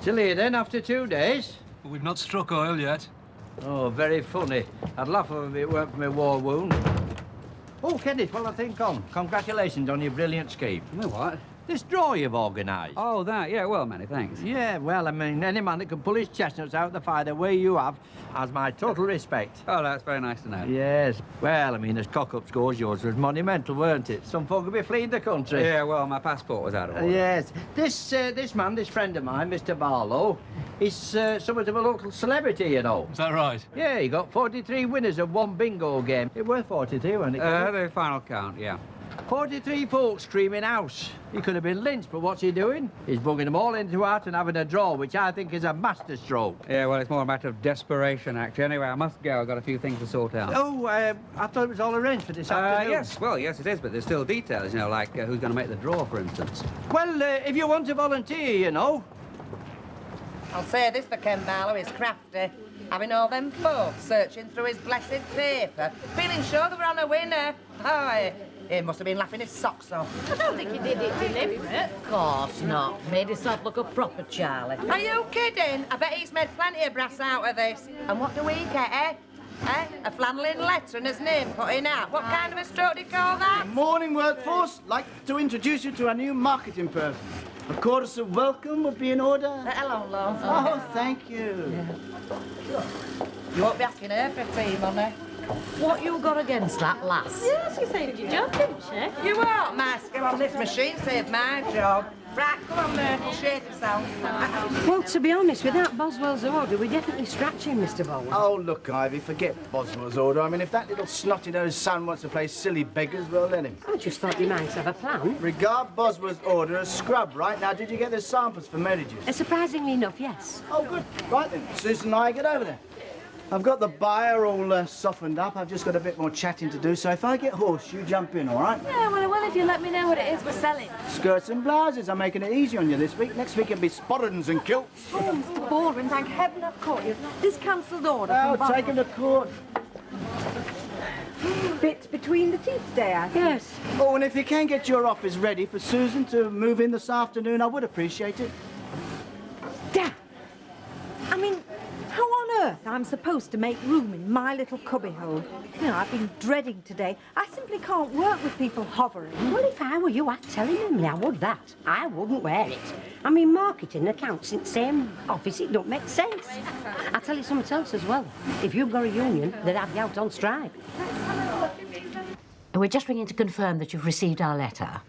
Still here then, after 2 days? But we've not struck oil yet. Oh, very funny. I'd laugh if it weren't for my war wound. Oh, Kenneth, well, I think on. Congratulations on your brilliant scheme. You know what? This draw you've organised. Oh, that, yeah, well, many thanks. Yeah, well, I mean, any man that can pull his chestnuts out the fire the way you have has my total respect. Oh, that's very nice to know. Yes. Well, I mean, as cock-up scores, yours was monumental, weren't it? Some folk would be fleeing the country. Yeah, well, my passport was out of order. Yes. This man, this friend of mine, Mr. Barlow, is somewhat of a local celebrity, you know. Is that right? Yeah, he got 43 winners of one bingo game. It worth 42, wasn't it? The final count, yeah. 43 folks screaming house. He could have been lynched, but what's he doing? He's bugging them all into art and having a draw, which I think is a masterstroke. Yeah, well, it's more a matter of desperation, actually. Anyway, I must go. I've got a few things to sort out. Oh, I thought it was all arranged for this afternoon. Yes, well, yes, it is, but there's still details, you know, like who's going to make the draw, for instance. Well, if you want to volunteer, you know. I'll say this for Ken Barlow, he's crafty. Having all them folks searching through his blessed paper, feeling sure they were on a winner. Oh, he must have been laughing his socks off. I don't think he did it deliberate. Of course not. Made himself look a proper Charlie. Are you kidding? I bet he's made plenty of brass out of this. And what do we get, eh? Eh? A flanneling letter and his name put in out. What kind of a stroke do you call that? Morning, workforce. Like to introduce you to our new marketing person. A chorus of welcome would be in order. Hello, love. Oh, thank you. Yeah. You won't be asking her for tea money. What you got against that lass? Yes, you saved your job, didn't she? You won't, my skill on this machine saved my job. Right, come on, Myrtle, shave yourself. Well, to be honest, without Boswell's order, we're definitely scratching Mr. Bowen. Oh, look, Ivy, forget Boswell's order. I mean, if that little snotty-nosed son wants to play silly beggars, well, let him. I just thought you might have a plan. Regard Boswell's order as scrub, right? Now, did you get the samples for marriages? Surprisingly enough, yes. Oh, good. Right, then. Susan and I get over there. I've got the buyer all softened up. I've just got a bit more chatting to do, so if I get hoarse, you jump in, all right? Yeah, well, I will if you let me know what it is we're selling. Skirts and blouses. I'm making it easy on you this week. Next week it'll be spoddens and kilts. Oh, Mr. Baldwin, thank heaven I've caught you. This cancelled order Well, from take him to court. Bit between the teeth there. Yes. Oh, and if you can get your office ready for Susan to move in this afternoon, I would appreciate it. Damn. I mean, how on earth I'm supposed to make room in my little cubbyhole? You know, I've been dreading today. I simply can't work with people hovering. Well, if I were you, I'd tell him, I would that. I wouldn't wear it. I mean, marketing accounts in the same office, it don't make sense. I'll tell you something else as well. If you've got a union, they'd have you out on strike. We're just ringing to confirm that you've received our letter.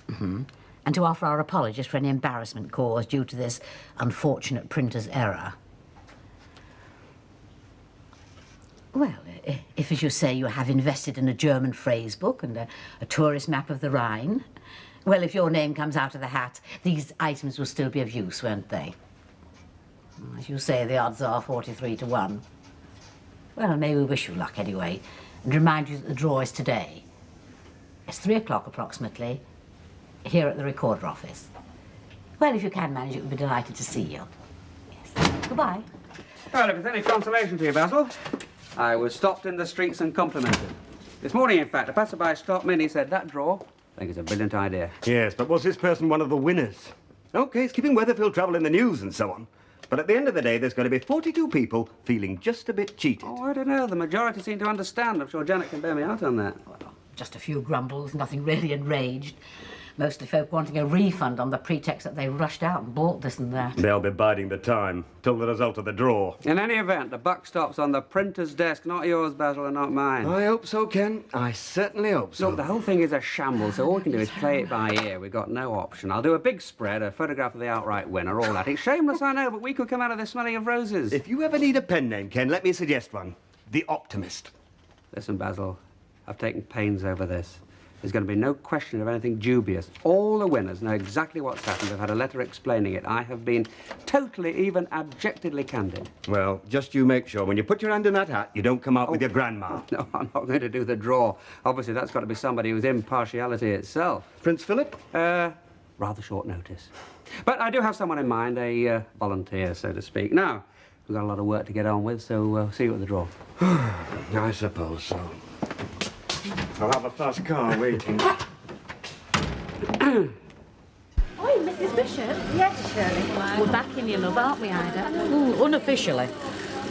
Mm-hmm. And to offer our apologies for any embarrassment caused due to this unfortunate printer's error. Well, if, as you say, you have invested in a German phrase book and a tourist map of the Rhine, well, if your name comes out of the hat, these items will still be of use, won't they? As you say, the odds are 43 to 1. Well, may we wish you luck anyway, and remind you that the draw is today. It's 3 o'clock approximately, here at the recorder office. Well, if you can manage it, we'd be delighted to see you. Yes. Goodbye. Well, if it's any consolation to you, Basil, I was stopped in the streets and complimented. This morning, in fact, a passerby stopped me and he said, that draw, I think it's a brilliant idea. Yes, but was this person one of the winners? OK, it's keeping Weatherfield travel in the news and so on. But at the end of the day, there's going to be 42 people feeling just a bit cheated. Oh, I don't know. The majority seem to understand. I'm sure Janet can bear me out on that. Well, just a few grumbles, nothing really enraged. Mostly folk wanting a refund on the pretext that they rushed out and bought this and that. They'll be biding the time till the result of the draw. In any event, the buck stops on the printer's desk, not yours, Basil, and not mine. I hope so, Ken. I certainly hope so. Look, the whole thing is a shambles, so all we can do is play it by ear. We've got no option. I'll do a big spread, a photograph of the outright winner, all that. It's shameless, I know, but we could come out of this smelling of roses. If you ever need a pen name, Ken, let me suggest one. The Optimist. Listen, Basil, I've taken pains over this. There's going to be no question of anything dubious. All the winners know exactly what's happened. I've had a letter explaining it. I have been totally, even abjectly candid. Well, just you make sure when you put your hand in that hat, you don't come out with your grandma. No, I'm not going to do the draw. Obviously, that's got to be somebody who's impartiality itself. Prince Philip? Rather short notice. But I do have someone in mind, a volunteer, so to speak. Now, we've got a lot of work to get on with, so see you at the draw. I suppose so. I'll have a fast car waiting. Oi, Mrs. Mrs. Bishop? Yes, Shirley. We're backing you, love, aren't we, Ida? Ooh, unofficially.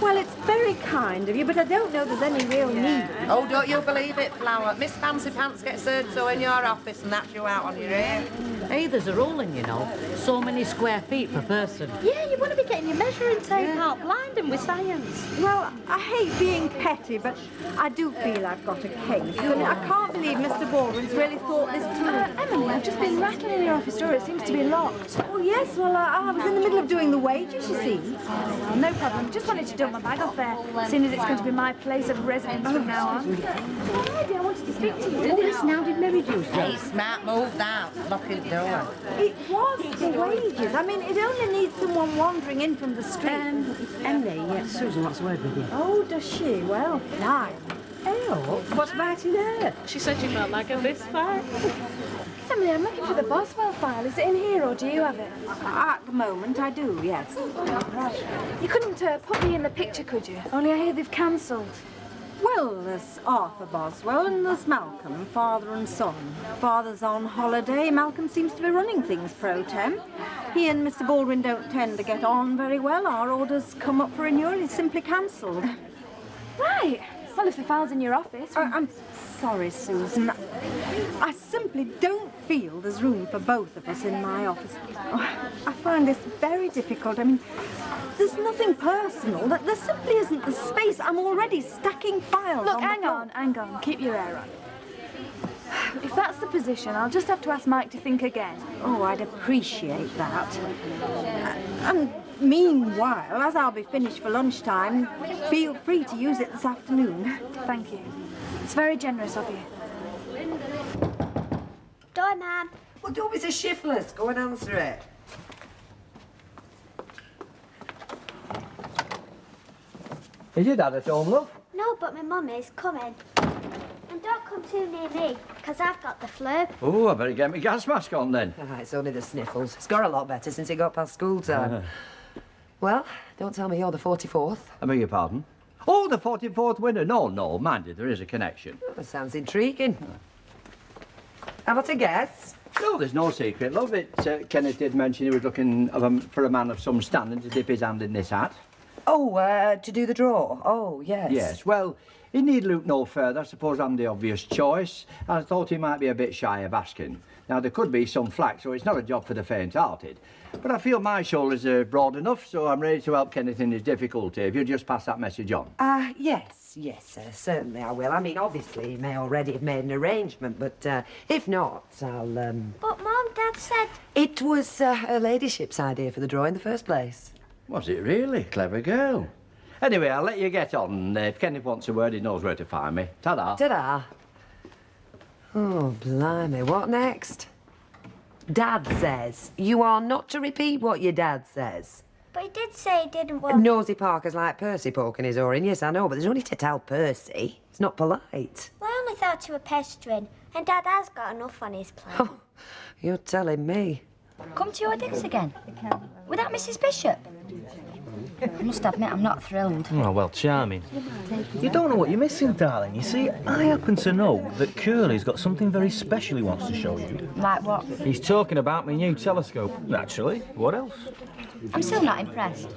Well, it's very kind of you, but I don't know there's any real need. Oh, don't you believe it, Flower? Miss Fancy Pants gets heard so in your office and that's you out on your ear. Hey, there's a ruling, you know. So many square feet per person. Yeah, you want to be getting your measuring tape out, blinding with science. Well, I hate being petty, but I do feel I've got a case. And I can't believe Mr. Baldwin's really thought this through. Emily, I've just been rattling in your office door. It seems to be locked. Oh, yes, well, I was in the middle of doing the wages, you see. Oh, well, no problem. Just wanted to dump my bag off there, seeing as it's going to be my place of residence from now on. Oh, Eddie, I wanted to speak to you. Yes, now did Mary do so? Hey, smart move that. Lock his door. It was the wages. I mean, it only needs someone wandering in from the street. Emily, Susan wants a word with you. Oh, does she? Well, fine. Oh, what's biting her? She said you felt like a fist fight. Emily, I'm looking for the Boswell file. Is it in here or do you have it? At the moment, I do, yes. You couldn't put me in the picture, could you? Only I hear they've cancelled. Well, there's Arthur Boswell and there's Malcolm, father and son. Father's on holiday. Malcolm seems to be running things pro tem. He and Mr. Baldwin don't tend to get on very well. Our orders come up for renewal. He's simply cancelled. Right. Well, if the file's in your office... I'm sorry, Susan. I simply don't feel there's room for both of us in my office. Oh, I find this very difficult. I mean, there's nothing personal. There simply isn't the space. I'm already stacking files. Look, hang on. Keep your hair on. If that's the position, I'll just have to ask Mike to think again. Oh, I'd appreciate that. And meanwhile, as I'll be finished for lunchtime, feel free to use it this afternoon. Thank you. It's very generous of you. Door, ma'am. Well, don't be so shiftless. Go and answer it. Is your dad at home, love? No, but my mum is coming. And don't come too near me, because I've got the flu. Oh, I better get my gas mask on then. It's only the sniffles. It's got a lot better since it got past school time. Well, don't tell me you're the 44th. I beg your pardon? Oh, the 44th winner. No, mind you, there is a connection. Oh, that sounds intriguing. How about a guess? No, there's no secret, love. Kenneth did mention he was looking for a man of some standing to dip his hand in this hat. Oh, to do the draw? Oh, yes. Yes, well, he need look no further. I suppose I'm the obvious choice. And I thought he might be a bit shy of asking. Now, there could be some flack, so it's not a job for the faint-hearted. But I feel my shoulders are broad enough, so I'm ready to help Kenneth in his difficulty. If you just pass that message on. Yes, certainly I will. I mean, obviously, he may already have made an arrangement, but if not, I'll, But Mum, Dad said... It was her ladyship's idea for the draw in the first place. Was it really? Clever girl. Anyway, I'll let you get on. If Kenneth wants a word, he knows where to find me. Ta-da. Ta-da. Oh, blimey, what next? Dad says you are not to repeat what your dad says. But he did say he didn't want... Nosy Parker's like Percy poking his oar in. Yes, I know, but there's only to tell Percy. It's not polite. Well, I only thought you were pestering, and Dad has got enough on his plate. Oh, you're telling me. Come to your digs again? Without Mrs. Bishop? I must admit, I'm not thrilled. Oh, well, charming. You don't know what you're missing, darling. You see, I happen to know that Curly's got something very special he wants to show you. Like what? He's talking about my new telescope. Naturally. What else? I'm still not impressed.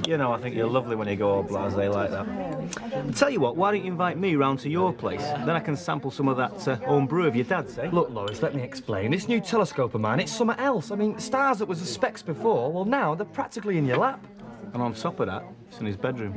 You know, I think you're lovely when you go all blasé like that. I'll tell you what, why don't you invite me round to your place? Then I can sample some of that home brew of your dad's, eh? Look, Lois, let me explain. This new telescope of mine, it's something else. I mean, stars that was the specs before, well, now they're practically in your lap. And on top of that, it's in his bedroom.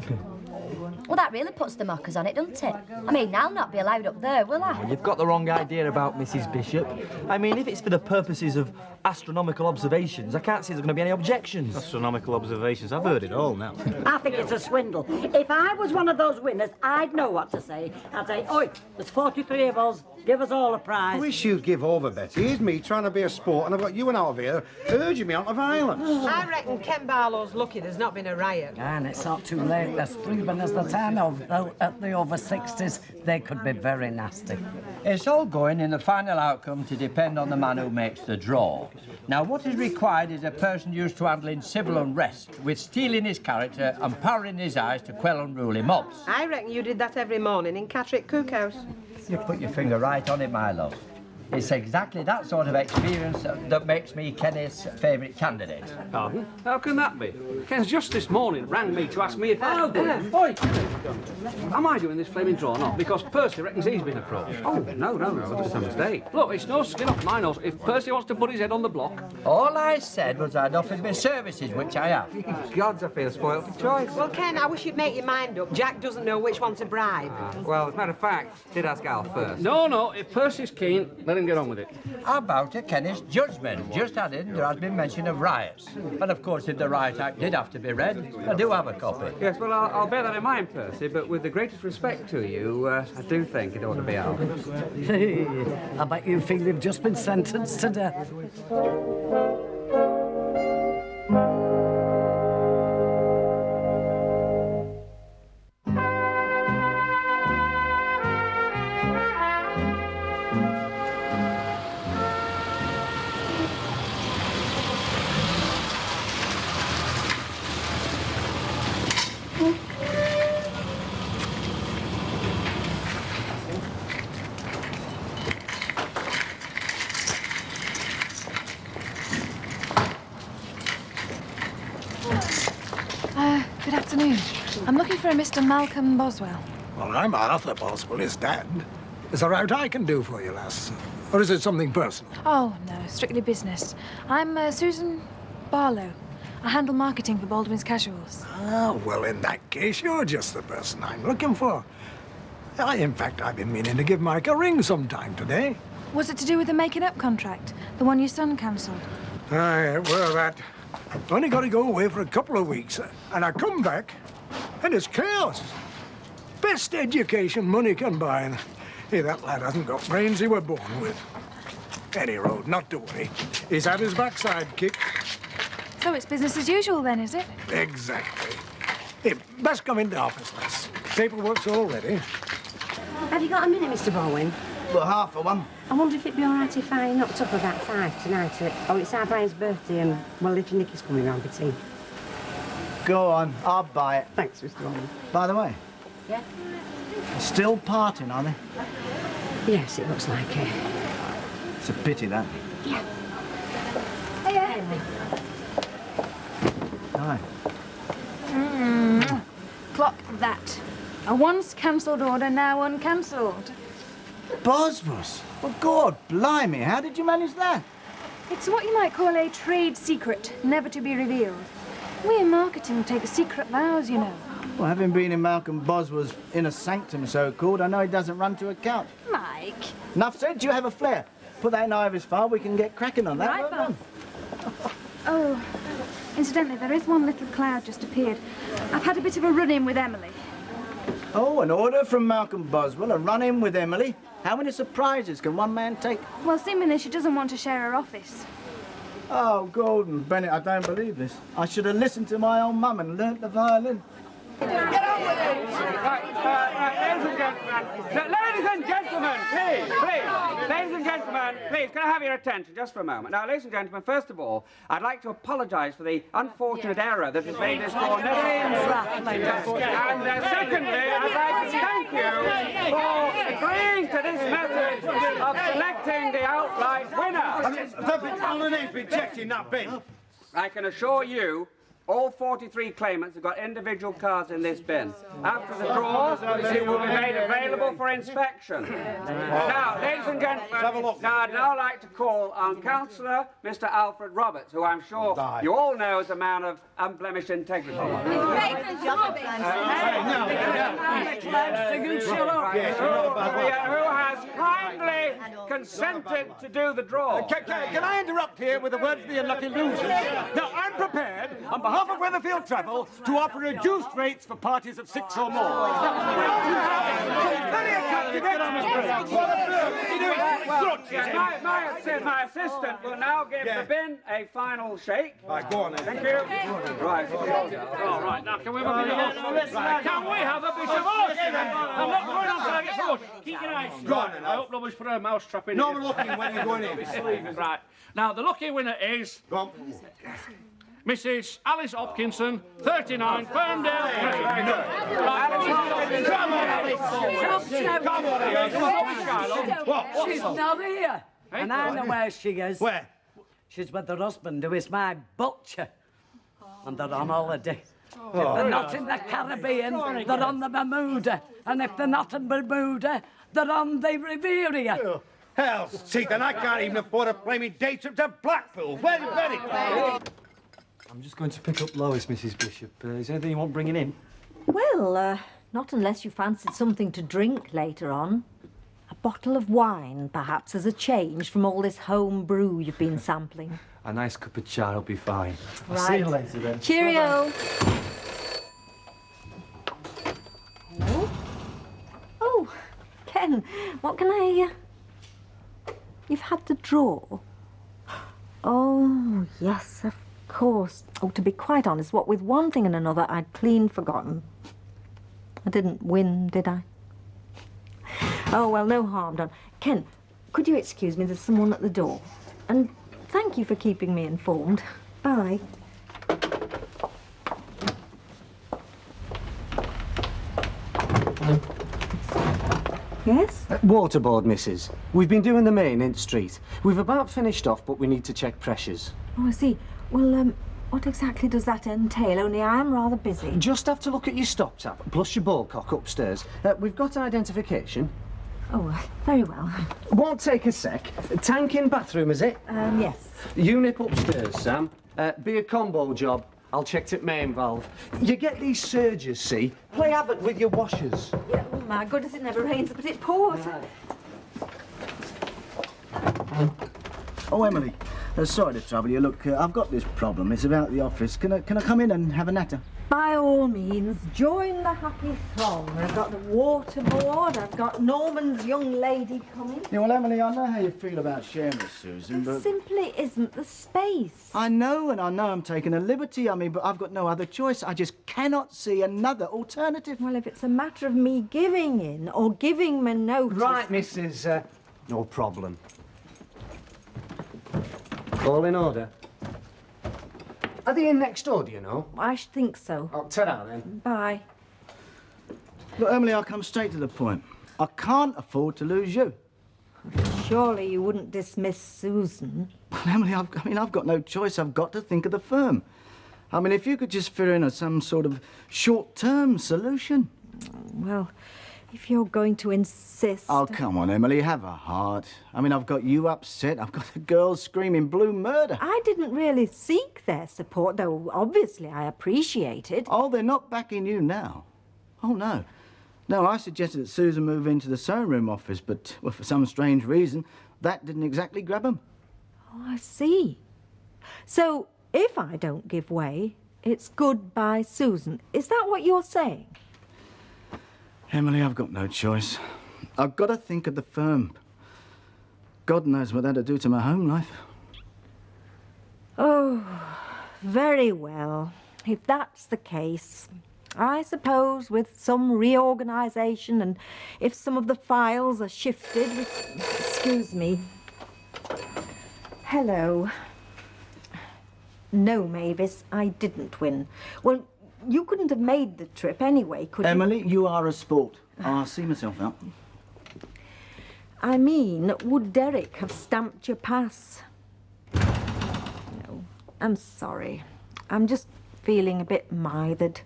Well, that really puts the mockers on it, doesn't it? I mean, I'll not be allowed up there, will I? Well, you've got the wrong idea about Mrs. Bishop. I mean, if it's for the purposes of astronomical observations, I can't see there's going to be any objections. Astronomical observations? I've heard it all now. I think it's a swindle. If I was one of those winners, I'd know what to say. I'd say, oi, there's 43 of us. Give us all a prize. I wish you'd give over, Betty. Here's me trying to be a sport, and I've got you and over here urging me on to violence. I reckon Ken Barlow's lucky there's not been a riot. And it's not too late. There's 3 winners at the over 60s. They could be very nasty. It's all going in the final outcome to depend on the man who makes the draw. Now, what is required is a person used to handling civil unrest, with steel in his character and power in his eyes to quell unruly mobs. I reckon you did that every morning in Catterick Cookhouse. You put your finger right on it, my love. It's exactly that sort of experience that makes me Kenny's favourite candidate. Pardon? How can that be? Ken's just this morning rang me to ask me if I'll do it. Oi, am I doing this flaming draw or not? Because Percy reckons he's been approached. Oh, no, it's a mistake. Look, it's no skin off my nose. If Percy wants to put his head on the block... All I said was I'd offered my services, which I have. Gods, I feel spoiled for choice. Well, Ken, I wish you'd make your mind up. Jack doesn't know which one to bribe. Well, as a matter of fact, did ask Al first. No, if Percy's keen, let him get on with it. How about a Kenny's judgment? Just added, there has been mention of riots. And of course, if the Riot Act did have to be read, I do have a copy. Yes, well, I'll bear that in mind, Percy, but with the greatest respect to you, I do think it ought to be out. Hey, I bet you feel you've just been sentenced to death. Good afternoon. I'm looking for a Mr. Malcolm Boswell. Well, I'm Arthur Boswell, his dad. Is there aught I can do for you, lass? Or is it something personal? Oh, no, strictly business. I'm Susan Barlow. I handle marketing for Baldwin's Casuals. Ah, well, in that case, you're just the person I'm looking for. In fact, I've been meaning to give Mike a ring sometime today. Was it to do with the making-up contract? The one your son cancelled? Aye, well, that... Only got to go away for a couple of weeks, and I come back, and it's chaos. Best education money can buy, and hey, that lad hasn't got brains he were born with. Any road, not to worry. He's had his backside kicked. So it's business as usual then, is it? Exactly. Hey, best come into office, lass. Paperwork's all ready. Have you got a minute, Mr. Baldwin? Well, half of one. I wonder if it'd be all right if I knocked up about 5 tonight. Oh, it's our Brian's birthday and, well, little Nicky's coming round for tea. Go on, I'll buy it. Thanks, Mr. Baldwin. By the way, Yeah? still partying, are they? Yes, it looks like it. It's a pity, that. Yeah. Aye. Clock that. A once cancelled order, now uncancelled. Boswell's? Well, God blimey, how did you manage that? It's what you might call a trade secret, never to be revealed. We in marketing take secret vows, you know. Well, having been in Malcolm Boswell's inner sanctum, so-called, I know he doesn't run to account. Mike. Enough said, do you have a flare? Put that in Ivor's file, we can get cracking on that. Right, boss. Oh, incidentally, there is one little cloud just appeared. I've had a bit of a run-in with Emily. Oh, an order from Malcolm Boswell, a run-in with Emily. How many surprises can one man take? Well, seemingly she doesn't want to share her office. Oh, Gordon Bennett, I don't believe this. I should have listened to my old mum and learnt the violin. Right, ladies and gentlemen, please, ladies and gentlemen, please, can I have your attention just for a moment? Now, ladies and gentlemen, first of all, I'd like to apologise for the unfortunate error that has made this draw necessary. And secondly, I'd like to thank you for agreeing to this method of selecting the outright winner. Holidays rejecting that bid. I can assure you, all 43 claimants have got individual cards in this bin. After the draw, it will be made available for inspection. Now, ladies and gentlemen, I'd now like to call on Councillor Mr. Alfred Roberts, who I'm sure you all know is a man of unblemished integrity. Who has kindly consented to do the draw. Can I interrupt here with a word for the unlucky losers? Now, I'm prepared, on behalf of Weatherfield Travel, to offer reduced rates for parties of 6 or more. My assistant will now give the bin a final shake. Right, go on then. Thank you. Right. All right, now can we have a bit of horse? Can we have a bit of horse? I'm not going on till I get horse. Keep your eyes. Go on then. I hope nobody's put a mouse trap in No here. one looking when you're going in. Right. Now, the lucky winner is... Go on. Mrs. Alice Hopkinson, 39, Ferndale. She's not here. And I know where she is. Where? She's with her husband, who is my butcher. And they're on holiday. Oh. If they're not in the Caribbean, they're on the Bermuda. And if they're not in Bermuda, they're on the Riviera. Oh, hell's teeth, and I can't even afford to play me day trip to Blackpool. Very, very. I'm just going to pick up Lois, Mrs. Bishop. Is there anything you want bringing in? Well, not unless you fancied something to drink later on. A bottle of wine, perhaps, as a change from all this home brew you've been sampling. A nice cup of chai will be fine. I'll Right. see you later then. Cheerio. Hello? Oh, Ken, what can I... You've had the draw? Oh, yes, of course. Oh, to be quite honest, what with one thing and another, I'd clean forgotten. I didn't win, did I? Oh, well, no harm done. Ken, could you excuse me? There's someone at the door. And thank you for keeping me informed. Bye. Yes? Waterboard, missus. We've been doing the main in Street. We've about finished off, but we need to check pressures. Oh, I see. Well, what exactly does that entail? Only I am rather busy. Just have to look at your stop tap, plus your ball cock upstairs. We've got identification. Oh, very well. Won't take a sec. Tank in bathroom, is it? Yes. Unip upstairs, Sam. Be a combo job. I'll check to main valve. You get these surges, see? Play havoc with your washers. Yeah, oh my goodness, it never rains, but it pours. Oh, Emily, sorry to trouble you. Look, I've got this problem. It's about the office. Can I come in and have a natter? By all means, join the happy throng. I've got the waterboard, I've got Norman's young lady coming. Yeah, well, Emily, I know how you feel about sharing with Susan, There but... simply isn't the space. I know, and I know I'm taking a liberty, but I've got no other choice. I just cannot see another alternative. Well, if it's a matter of me giving in or giving me notice... Right, Mrs. No problem. All in order. Are they in next door, do you know? I should think so. Oh, ta-ra then. Bye. Look, Emily, I'll come straight to the point. I can't afford to lose you. Surely you wouldn't dismiss Susan. Well, Emily, I've got no choice. I've got to think of the firm. I mean, if you could just fit in some sort of short-term solution. Well, if you're going to insist... Oh, come on, Emily, have a heart. I mean, I've got you upset. I've got the girls screaming blue murder. I didn't really seek their support, though obviously I appreciate it. Oh, they're not backing you now. Oh, no. No, I suggested that Susan move into the sewing room office, but, well, for some strange reason, that didn't exactly grab them. Oh, I see. So, if I don't give way, it's goodbye, Susan. Is that what you're saying? Emily, I've got no choice. I've got to think of the firm. God knows what that'll do to my home life. Oh, very well. If that's the case, I suppose with some reorganisation and if some of the files are shifted... Excuse me. Hello. No, Mavis, I didn't win. Well, you couldn't have made the trip anyway, could you? Emily, you are a sport. I'll see myself out. I mean, would Derek have stamped your pass? No, I'm sorry. I'm just feeling a bit mithered.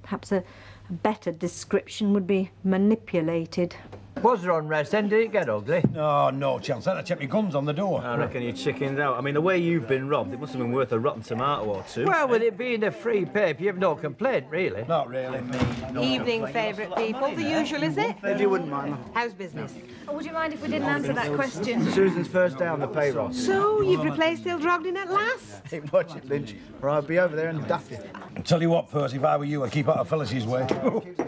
Perhaps a better description would be manipulated. Was there unrest then? Did it get ugly? Oh, no chance. I'd have checked my guns on the door. I reckon you chickened out. I mean, the way you've been robbed, it must have been worth a rotten tomato or two. Well, with it being a free paper, you've no complaint, really. Not really. Evening, favourite people. The usual, is it? If you wouldn't mind. How's business? Oh, would you mind if we didn't answer that question? Susan's first day on the payroll. So, you've replaced Ildrogden at last? Keep watching, Lynch, or I'll be over there and duff you. Tell you what, Percy, if I were you, I'd keep out of Phyllis's way.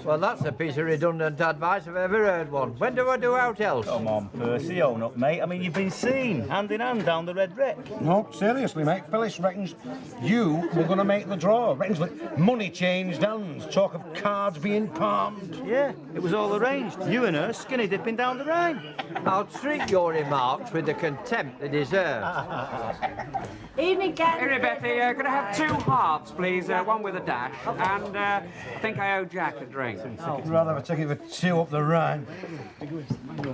Well, that's a piece of redundant advice if I've ever heard one. When do I do out else? Come on, Percy, own up, mate. I mean, you've been seen, hand in hand, down the Red Wreck. No, seriously, mate. Phyllis reckons you were going to make the draw. Reckons that money changed hands. Talk of cards being palmed. Yeah, it was all arranged. You and her skinny dipping down the Rhine. I'll treat your remarks with the contempt they deserve. Evening, Ken. Hey, Betty, could I have 2 halves, please? One with a dash. And I think I owe Jack a drink. I'd rather have a ticket for 2 up the Rhine.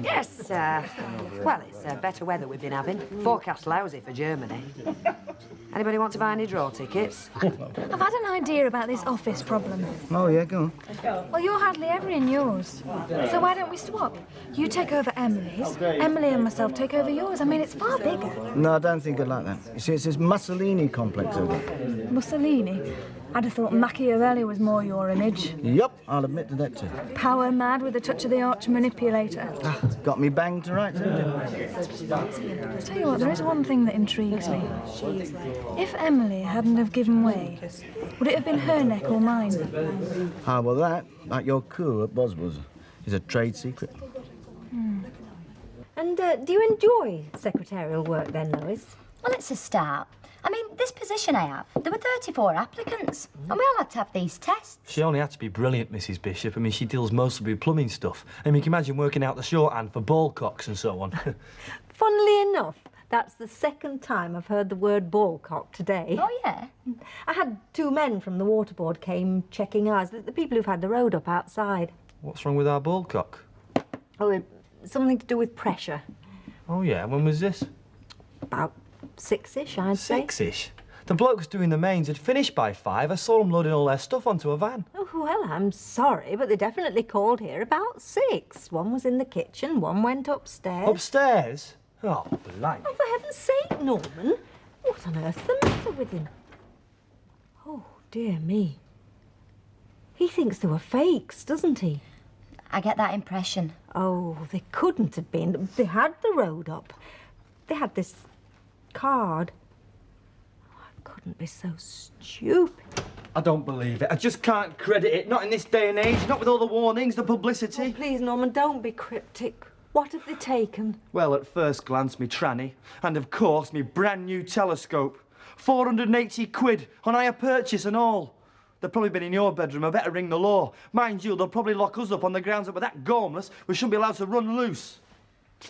Yes, well, it's better weather we've been having. Forecast lousy for Germany. Anybody want to buy any draw tickets? I've had an idea about this office problem. Oh, yeah, go on. Well, you're hardly ever in yours. So why don't we swap? You take over Emily's, Emily and myself take over yours. I mean, it's far bigger. No, I don't think I'd like that. You see, it's this Mussolini complex over there. Mussolini? I'd have thought Machiavelli was more your image. Yup, I'll admit to that too. Power mad with a touch of the arch manipulator. Got me banged to rights, haven't I'll tell you what, there is one thing that intrigues me. If Emily hadn't have given way, would it have been her neck or mine? Ah, well, that, like your coup at Boswell's, is a trade secret. And do you enjoy secretarial work then, Lois? Well, it's a start. I mean, this position I have, there were 34 applicants, and we all had to have these tests. She only had to be brilliant, Mrs Bishop. I mean, she deals mostly with plumbing stuff. I mean, you can imagine working out the shorthand for ball cocks and so on. Funnily enough, that's the second time I've heard the word ballcock today. Oh, yeah? I had 2 men from the waterboard came checking ours, the people who've had the road up outside. What's wrong with our ball cock? Oh, something to do with pressure. Oh, yeah, when was this? About 6-ish, I'd say. 6-ish? The blokes doing the mains had finished by 5. I saw them loading all their stuff onto a van. Oh, well, I'm sorry, but they definitely called here about 6. One was in the kitchen, one went upstairs. Upstairs? Oh, blimey. Oh, for heaven's sake, Norman. What on earth's the matter with him? Oh, dear me. He thinks they were fakes, doesn't he? I get that impression. Oh, they couldn't have been. They had the road up. They had this card. Oh, I couldn't be so stupid. I don't believe it. I just can't credit it. Not in this day and age. Not with all the warnings, the publicity. Oh, please, Norman, don't be cryptic. What have they taken? Well, at first glance, me tranny. And, of course, me brand new telescope. 480 quid on hire purchase and all. They've probably been in your bedroom. I better ring the law. Mind you, they'll probably lock us up on the grounds that we're that gormless we shouldn't be allowed to run loose.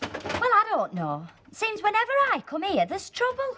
Well, I don't know. Seems whenever I come here, there's trouble.